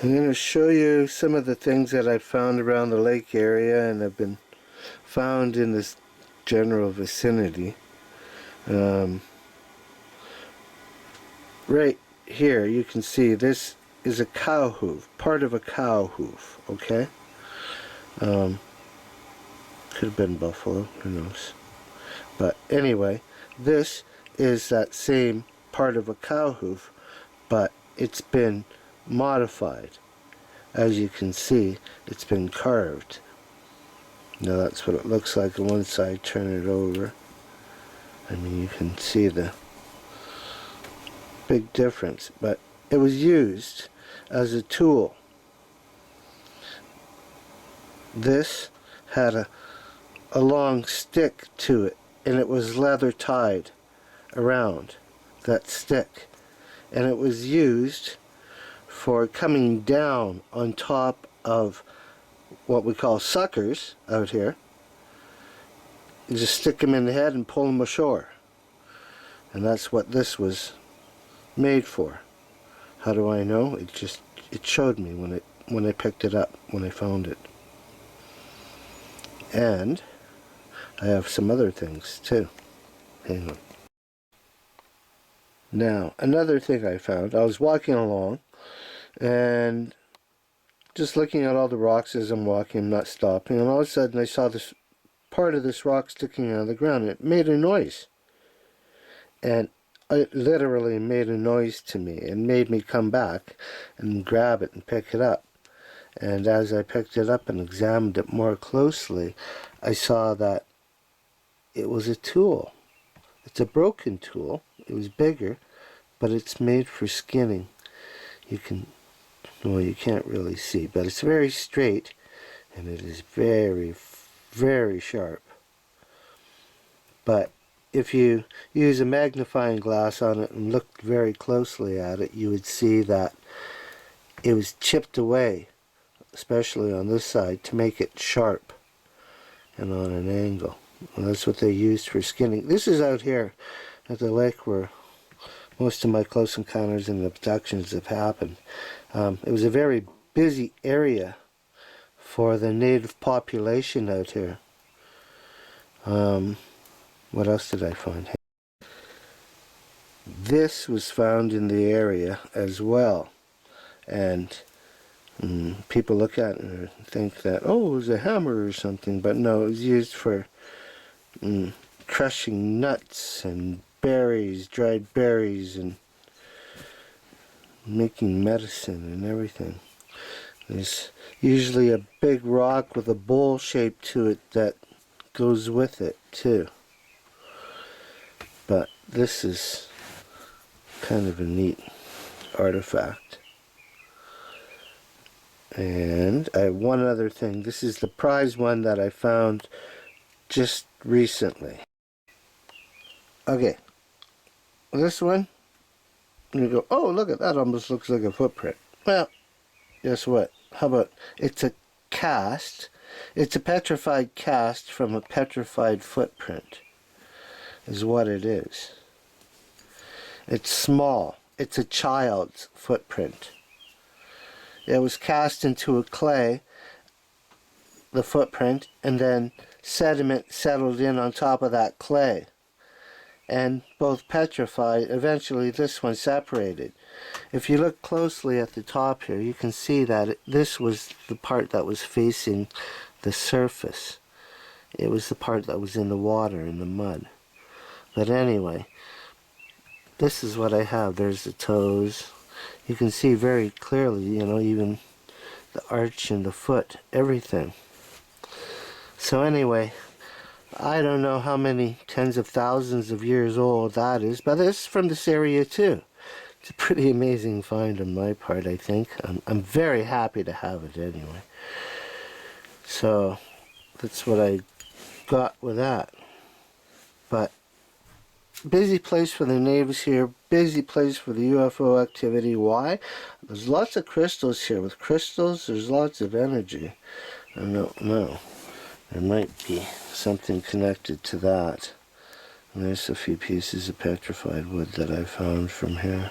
I'm going to show you some of the things that I've found around the lake area and have been found in this general vicinity. Right here you can see this is a cow hoof, part of a cow hoof, okay? Could have been buffalo, who knows. But anyway, this is that same part of a cow hoof, but it's been modified. As you can see, it's been carved. Now that's what it looks like on one side. Turn it over. I mean, you can see the big difference, but it was used as a tool. This had a long stick to it, and it was leather tied around that stick, and it was used for coming down on top of what we call suckers out here. You just stick them in the head and pull them ashore, and that's what this was made for. How do I know? It showed me when I picked it up, when I found it. And I have some other things too. Hang on. Now, another thing I found, I was walking along and just looking at all the rocks as I'm walking, I'm not stopping, and all of a sudden I saw this part of this rock sticking out of the ground, and it made a noise. And it literally made a noise to me and made me come back and grab it and pick it up. And as I picked it up and examined it more closely, I saw that it was a tool. It's a broken tool. It was bigger, but it's made for skinning. You can't really see, but it's very straight, and it is very, very sharp. But if you use a magnifying glass on it and look very closely at it, you would see that it was chipped away, especially on this side, to make it sharp and on an angle. And that's what they used for skinning. This is out here at the lake where most of my close encounters and abductions have happened. It was a very busy area for the native population out here. What else did I find? This was found in the area as well, and people look at it and think that, oh, it was a hammer or something, but no, it was used for crushing nuts and berries, dried berries, and making medicine and everything. There's usually a big rock with a bowl shape to it that goes with it too. But this is kind of a neat artifact. And I have one other thing. This is the prize one that I found just recently. Okay, this one, and you go, oh, look at that, almost looks like a footprint. Well, guess what? How about, it's a cast. It's a petrified cast from a petrified footprint, is what it is. It's small. It's a child's footprint. It was cast into a clay, the footprint, and then sediment settled in on top of that clay. And both petrified, eventually this one separated. If you look closely at the top here, you can see that this was the part that was facing the surface. It was the part that was in the water, in the mud. But anyway, this is what I have. There's the toes. You can see very clearly, even the arch in the foot, everything. So anyway, I don't know how many tens of thousands of years old that is, but it's from this area too. It's a pretty amazing find on my part, I think. I'm very happy to have it anyway. So that's what I got with that. But busy place for the natives here, busy place for the UFO activity. Why? There's lots of crystals here. With crystals, there's lots of energy. I don't know. There might be something connected to that. And there's a few pieces of petrified wood that I found from here.